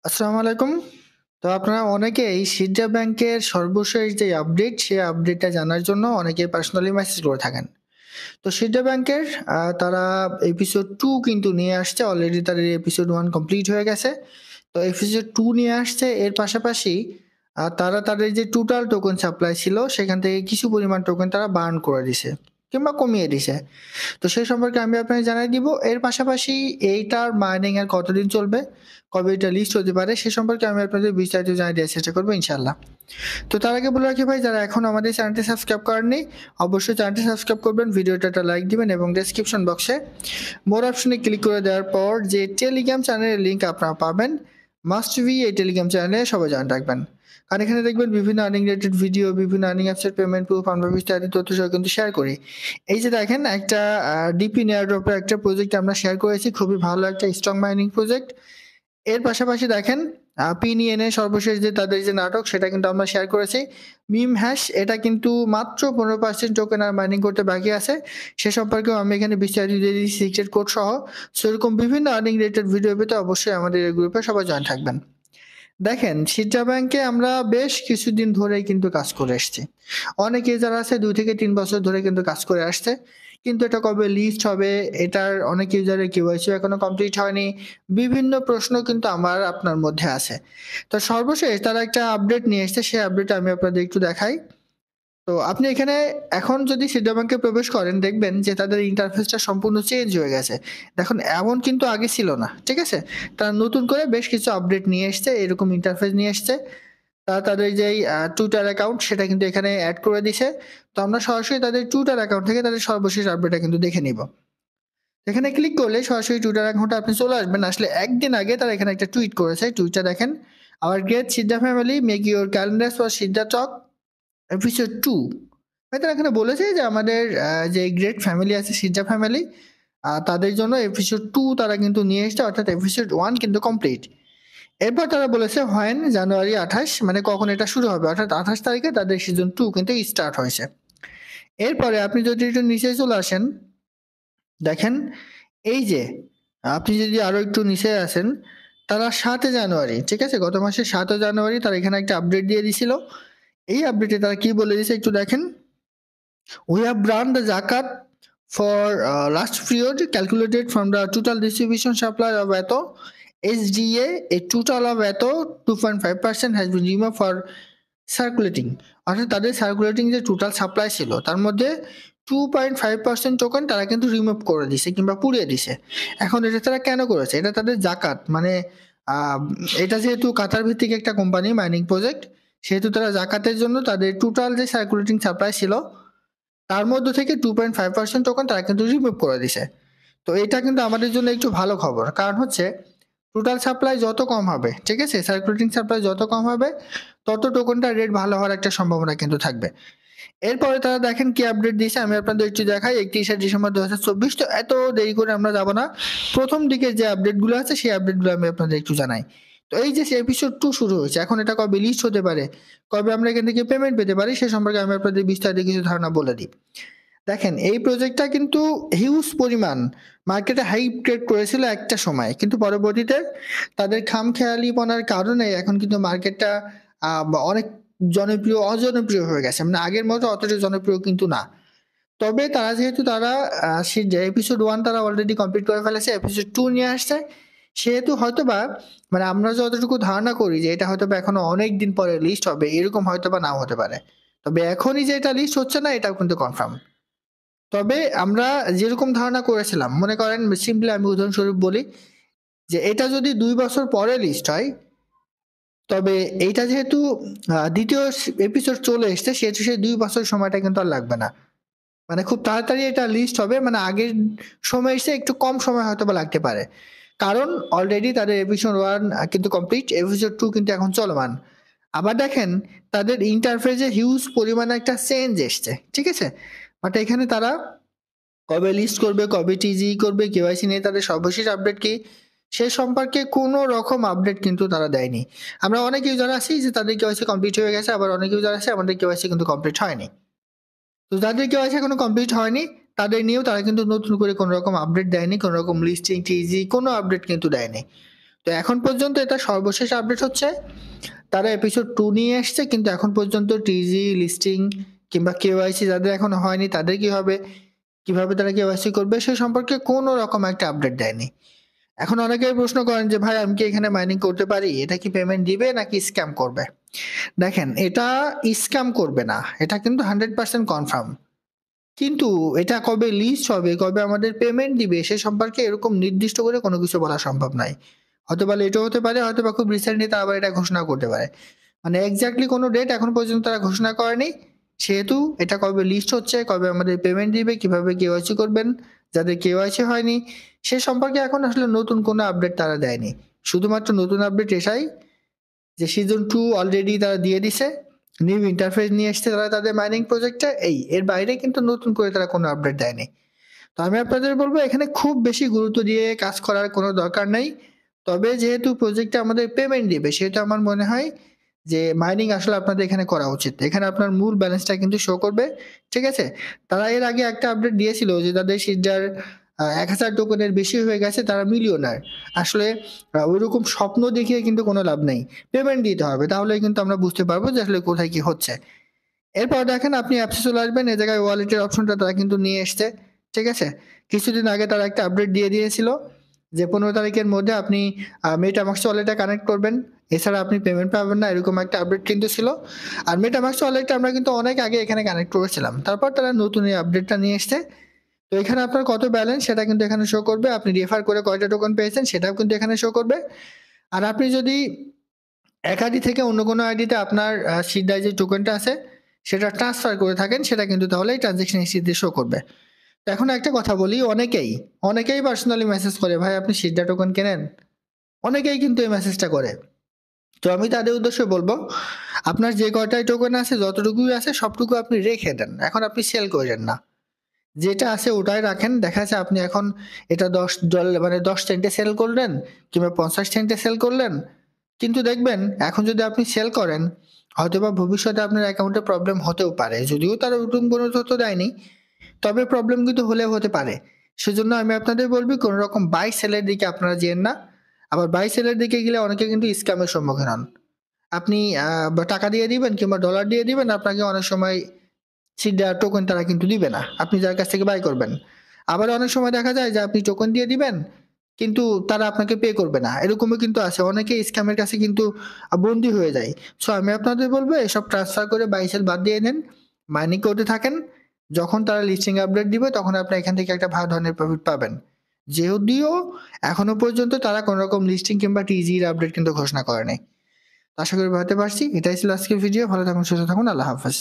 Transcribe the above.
আসসালামু আলাইকুম। তো আপনারা অনেকেই সিডা ব্যাংকের সর্বশেষ যে আপডেট, সেই আপডেটটা জানার জন্য অনেকেই পার্সোনালি মেসেজ করে থাকেন। তো সিডা ব্যাংকের তারা এপিসোড 2 কিন্তু নিয়ে আসছে। অলরেডি তাদের এপিসোড 1 কমপ্লিট হয়ে গেছে। তো এপিসোড 2 নিয়ে আসছে। এর পাশাপাশি তারা তাদের যে টোটাল টোকেন সাপ্লাই ছিল, সেখান থেকে কিছু পরিমাণ টোকেন তারা বার্ন করে দিছে কিংবা কমিয়ে দিছে। তো সেই সম্পর্কে আমি আপনাকে জানাই দিব। এর পাশাপাশি এইটার মাইনিং আর কতদিন চলবে, কবে এটা লিস্ট হতে পারে সে সম্পর্কে আমি আপনাদের বিস্তারিত জানিয়ে দেওয়ার চেষ্টা করব ইনশাআল্লাহ। তো তার আগে বলে রাখি ভাই, যারা এখনো আমাদের চ্যানেলটি সাবস্ক্রাইব করেননি, অবশ্যই চ্যানেলটি সাবস্ক্রাইব করবেন, ভিডিওটা একটা লাইক দিবেন এবং ডেসক্রিপশন বক্সে মোর অপশনে ক্লিক করে দেওয়ার পর যে টেলিগ্রাম চ্যানেলের লিঙ্ক আপনারা পাবেন, মাস্ট বি এই টেলিগ্রাম চ্যানেলে সবাই জয়েন রাখবেন। আর এখানে দেখবেন বিভিন্ন আর্নিং রিলেটেড ভিডিও, বিভিন্ন আর্নিং অ্যাপসের পেমেন্ট প্রুফ আমরা বিস্তারিত তথ্য সহ কিন্তু শেয়ার করি। এই যে দেখেন একটা ডিপি নেয়ারড্রপের একটা প্রজেক্ট আমরা শেয়ার করেছি, খুবই ভালো একটা স্ট্রং মাইনিং প্রজেক্ট। এর পাশাপাশি দেখেন পিনিএনএ সর্বশেষ যে তাদের যে নাটক, সেটা কিন্তু আমরা শেয়ার করেছি। মিম হ্যাশ এটা কিন্তু মাত্র 15% টোকেন আর মাইনিং করতে বাকি আছে, সে সম্পর্কেও আমি এখানে বিস্তারিত দিয়ে দিচ্ছি সিক্রেট কোড সহ। সো এরকম বিভিন্ন আর্নিং রিলেটেড ভিডিও পেতে অবশ্যই আমাদের এই গ্রুপে সবাই জয়েন থাকবেন। দেখেন সিডা ব্যাংকে আমরা বেশ কিছুদিন ধরেই কিন্তু কাজ করে এসেছি। অনেকে যারা আছে 2 থেকে 3 বছর ধরে কিন্তু কাজ করে আসছে। কিন্তু এটা কবে লিস্ট হবে, এটার অনেক ইউজারের কেওয়াইসি এখনো কমপ্লিট হয়নি। বিভিন্ন প্রশ্ন কিন্তু আমার আপনার মধ্যে আছে। তো সর্বশেষ তারা একটা আপডেট নিয়ে এসেছে, সেই আপডেট আমি আপনাদের একটু দেখাই। তো আপনি এখানে এখন যদি সিডা ব্যাংকে প্রবেশ করেন, দেখবেন যে তাদের ইন্টারফেসটা সম্পূর্ণ চেঞ্জ হয়ে গেছে। দেখুন এমন কিন্তু আগে ছিল না, ঠিক আছে? তারা নতুন করে বেশ কিছু আপডেট নিয়ে এসছে, এরকম ইন্টারফেস নিয়ে এসছে। তারা তাদের যেই টুইটার অ্যাকাউন্ট সেটা কিন্তু এখানে এড করে দিছে। তো আমরা সরাসরি তাদের টুইটার অ্যাকাউন্ট থেকে তাদের সর্বশেষ আপডেটটা কিন্তু দেখে নিব। এখানে ক্লিক করলে সরাসরি টুইটার অ্যাকাউন্টে আপনি চলে আসবেন। আসলে একদিন আগে তারা এখানে একটা টুইট করেছে। টুইটটা দেখেন, "our great Siddha family make your calendars for Siddha talk episode 2।" ভাই তারা এখানে বলেছে যে আমাদের যে গ্রেট ফ্যামিলি আছে সিদ্ধা ফ্যামিলি, তাদের জন্য এপিসোড 2 তারা কিন্তু নিয়ে এসেছে, অর্থাৎ এপিসোড 1 কিন্তু কমপ্লিট। এরপর তারা বলেছে হোয়েন জানুয়ারি 28, মানে কখন এটা শুরু হবে, অর্থাৎ 28 তারিখে তাদের সিজন 2 কিন্তু স্টার্ট হয়েছে। এরপরে আপনি যদি একটু নিচে চলে আসেন, দেখেন এই যে আপনি যদি আরো একটু নিচে আসেন, তারা 7 জানুয়ারি, ঠিক আছে? গত মাসের 7 জানুয়ারি তারা এখানে একটা আপডেট দিয়ে দিছিল। এই আপডেটে তারা কি বলে দিয়েছে একটু দেখেন। "We have run the zakat for last period calculated from the total distribution supply of ATO SDA. A total of ATO 2.5% has been removed for circulating." অর্থাৎ তাদের সার্কুলেটিং যে টোটাল সাপ্লাই ছিল, তার মধ্যে 2.5% টোকেন তারা কিন্তু রিমুভ করে দিছে কিংবা পুড়িয়ে দিছে। এখন এটা তারা কেন করেছে? এটা তাদের জাকাত, মানে এটা যেহেতু কাতার ভিত্তিক একটা কোম্পানি মাইনিং প্রজেক্ট, সেহেতু তারা জাকাতের জন্য তাদের টোটাল যে সার্কুলেটিং সাপ্লাই ছিল, তার মধ্য থেকে 2.5% টোকেন তারা কিন্তু রিমুভ করে দিছে। তো এটা কিন্তু আমাদের জন্য একটু ভালো খবর। কারণ হচ্ছে টোটাল সাপ্লাই যত কম হবে, ঠিক আছে? সার্কুলেটিং সাপ্লাই যত কম হবে, তত টোকেনটার রেট ভালো হওয়ার একটা সম্ভাবনা কিন্তু থাকবে। এরপরে তারা দেখেন কি আপডেট দিয়েছে, আমি আপনাদের একটু দেখাই। 31শে ডিসেম্বর 2024। তো এত দেরি করে আমরা যাব না। প্রথম দিকের যে আপডেটগুলো আছে, সেই আপডেটগুলো আমি আপনাদের একটু জানাই। তো এই যে এপিসোড 2 শুরু হয়েছে, এখন এটা কবে লিস্ট হতে পারে, কবে আমরা এখান থেকে পেমেন্ট পেতে পারি, সে সম্পর্কে আমি আপনাদের বিস্তারিত কিছু ধারণা বলে দিই। দেখেন এই প্রজেক্টটা কিন্তু হিউজ পরিমাণ মার্কেটে হাইপ ক্রিয়েট করেছিল একটা সময়, কিন্তু পরবর্তীতে তাদের খামখেয়ালিপনার কারণে এখন কিন্তু মার্কেটটা অনেক অজনপ্রিয় হয়ে গেছে, মানে আগের মতো অতটা জনপ্রিয় কিন্তু না। তবে তারা যেহেতু তারা এপিসোড 1 তারা অলরেডি কমপ্লিট করে ফেলেছে, এপিসোড 2 নিয়ে আসছে, সেহেতু হয়তোবা মানে আমরা যতটুকু ধারণা করি যে এটা হয়তোবা এখনো অনেক দিন পরে লিস্ট হবে, এরকম হয়তোবা নাও হতে পারে। তবে এখনই যে এটা লিস্ট হচ্ছে না, এটাও কিন্তু কনফার্ম। তবে আমরা যেরকম ধারণা করেছিলাম, মনে করেন সিম্পলি আমি উদাহরণস্বরূপ বলি যে এটা যদি 2 বছর পরে লিস্ট হয়, তবে এইটা যেহেতু দ্বিতীয় এপিসোড চলে এসছে, সেহেতু সেই 2 বছর সময়টা কিন্তু আর লাগবে না। মানে খুব তাড়াতাড়ি এটা লিস্ট হবে, মানে আগের সময় এসে একটু কম সময় হয়তোবা লাগতে পারে। কারণ অলরেডি তাদের এপিসোড 1 কিন্তু কমপ্লিট, এপিসোড 2 কিন্তু এখন চলমান। আবার দেখেন তাদের ইন্টারফেসে হিউজ পরিমাণে একটা চেঞ্জ এসছে, ঠিক আছে? বাট এখানে তারা কবে লিস্ট করবে, কবে টিজি করবে, কেওয়াইসি নিয়ে তাদের সর্বশেষ আপডেট কি, সে সম্পর্কে কোনো রকম আপডেট কিন্তু তারা দেয়নি। আমরা অনেক ইউজার আছি যে তাদের কেওয়াইসি কমপ্লিট হয়ে গেছে, আবার অনেক ইউজার আছে আমাদের কেওয়াইসি কিন্তু কমপ্লিট হয়নি। তো যাদের কেওয়াইসি এখনো কমপ্লিট হয়নি, তাদের নিয়েও তারা কিন্তু নতুন করে কোনো রকম আপডেট দেয়নি, কোনো রকম লিস্টিং, টিজি কোনো আপডেট কিন্তু দেয়নি। তো এখন পর্যন্ত এটা সর্বশেষ আপডেট হচ্ছে, তারা এপিসোড 2 নিয়ে এসছে, কিন্তু এখন পর্যন্ত টিজি লিস্টিং কিংবা কেওয়াইসি যাদের এখন হয়নি তাদের কি হবে, কিভাবে তারা কেওয়াইসি করবে সে সম্পর্কে কোনো রকম একটা আপডেট দেয়নি। এখন অনেকেই প্রশ্ন করেন যে ভাই আমি কি এখানে মাইনিং করতে পারি, এটা কি পেমেন্ট দিবে নাকি স্ক্যাম করবে? দেখেন, এটা স্ক্যাম করবে না, এটা কিন্তু 100% কনফার্ম। কিন্তু এটা কবে লিস্ট হবে, কবে আমাদের পেমেন্ট দিবে সে সম্পর্কে এরকম নির্দিষ্ট করে কোনো কিছু বলা সম্ভব নয়। হয়তোবা লেটও হতে পারে, হয়তোবা খুব রিসেন্টলি তারা আবার এটা ঘোষণা করতে পারে। মানে এক্স্যাক্টলি কোনো ডেট এখন পর্যন্ত তারা ঘোষণা করেনি। সেহেতু এটা কবে লিস্ট হচ্ছে, কবে আমাদের পেমেন্ট দিবে, কিভাবে কেওয়াইসি করবেন, যাদের কেওয়াইসি হয়নি সে সম্পর্কে এখন আসলে নতুন কোনো আপডেট তারা দেয়নি। শুধুমাত্র নতুন আপডেট এটাই যে সিজন 2 অলরেডি তারা দিয়ে দিছে, নিউ ইন্টারফেস নিয়ে এসছে তারা তাদের মাইনিং প্রজেক্টে, এর বাইরে কিন্তু নতুন করে তারা কোনো আপডেট দেয়নি। তো আমি আপনাদের বলবো এখানে খুব বেশি গুরুত্ব দিয়ে কাজ করার কোনো দরকার নেই। তবে যেহেতু প্রজেক্টে আমাদের পেমেন্ট দিবে সেহেতু আমার মনে হয় যে মাইনিং আসলে আপনাদের এখানে করা উচিত। এখানে আপনার মূল ব্যালেন্সটা কিন্তু শো করবে, ঠিক আছে? তারা এর আগে একটা আপডেট দিয়েছিল যে তাদের সিডার 1000 টোকেনের বেশি হয়ে গেছে, তারা মিলিয়নার। আসলে ওইরকম স্বপ্ন দেখিয়ে কিন্তু কোনো লাভ নেই, পেমেন্ট দিতে হবে, তাহলেই কিন্তু আমরা বুঝতে পারবো যে আসলে কোথায় কি হচ্ছে। এরপর দেখেন আপনি অ্যাপসে চলে আসবেন, এই জায়গায় ওয়ালেটের অপশনটা তারা কিন্তু নিয়ে এসছে, ঠিক আছে? কিছুদিন আগে তারা একটা আপডেট দিয়ে দিয়েছিল যে 15 তারিখের মধ্যে আপনি মেটামাক্স ওয়ালেটে কানেক্ট করবেন, এছাড়া আপনি পেমেন্ট পাবেন না, এরকম একটা আপডেট কিন্তু ছিল। আর মেটামাক্স ওয়ালেটটা আমরা কিন্তু অনেক আগে এখানে কানেক্ট করেছিলাম, তারপর তারা নতুন এই আপডেটটা নিয়ে এসছে। তো এখানে আপনার কত ব্যালেন্স সেটা কিন্তু এখানে শো করবে, আপনি রেফার করে কয়টা টোকেন পেয়েছেন সেটাও কিন্তু এখানে শো করবে। আর আপনি যদি এক আইডি থেকে অন্য কোনো আইডিতে আপনার সিডায় যে টোকেনটা আছে সেটা ট্রান্সফার করে থাকেন, সেটা কিন্তু তাহলে এই ট্রানজেকশন হিস্ট্রিতে শো করবে। তো এখন একটা কথা বলি, অনেকেই পার্সোনালি মেসেজ করে ভাই আপনি সিডা টোকেন কেনেন, অনেকেই কিন্তু এই মেসেজটা করে। তো আমি তাদের উদ্দেশ্যে বলবো আপনার যে কয়টাই টোকেন আছে, যতটুকুই আছে সবটুকু আপনি রেখে দেন, এখন আপনি সেল করেন না, যেটা আছে ওটাই রাখেন। দেখা যাচ্ছে আপনি এখন এটা $10 মানে 10 সেন্টে সেল করলেন কিংবা 50 সেন্টে সেল করলেন, কিন্তু দেখবেন এখন যদি আপনি সেল করেন হয়তোবা ভবিষ্যতে আপনার অ্যাকাউন্টে প্রবলেম হতেও পারে, যদিও তারা নতুন কোনো তথ্য দেয়নি, তবে প্রবলেম কিন্তু হলেও হতে পারে। সেজন্য আমি আপনাদের বলবো কোনো রকম বাই সেলের দিকে আপনারা যেন না। আবার বাই সেলের দিকে গেলে অনেকে কিন্তু স্ক্যামের সম্মুখীন হন। আপনি টাকা দিয়ে দিবেন কিংবা ডলার দিয়ে দিবেন, আপনাকে অনেক সময় সিডা টোকেন তারা কিন্তু দিবে না, আপনি যার কাছ থেকে বাই করবেন। আবার অনেক সময় দেখা যায় যে আপনি টোকেন দিয়ে দিবেন কিন্তু তারা আপনাকে পে করবে না, এরকমও কিন্তু আছে, অনেকে স্ক্যামের কাছে কিন্তু বন্দী হয়ে যায়। সো আমি আপনাদের বলবো এসব ট্রান্সফার করে বাই সেল বাদ দিয়ে নেন, মাইনিং করতে থাকেন, যখন তারা লিস্টিং আপডেট দিবে তখন আপনি এখান থেকে একটা ভালো ধরনের প্রফিট পাবেন। যদিও এখনো পর্যন্ত তারা কোনো রকম লিস্টিং কিংবা টিজির আপডেট কিন্তু ঘোষণা করে নাই। আশা করি বুঝতে পারছি। এটাই ছিল আজকের ভিডিও। ভালো থাকুন, সুস্থ থাকুন, আল্লাহ হাফেজ।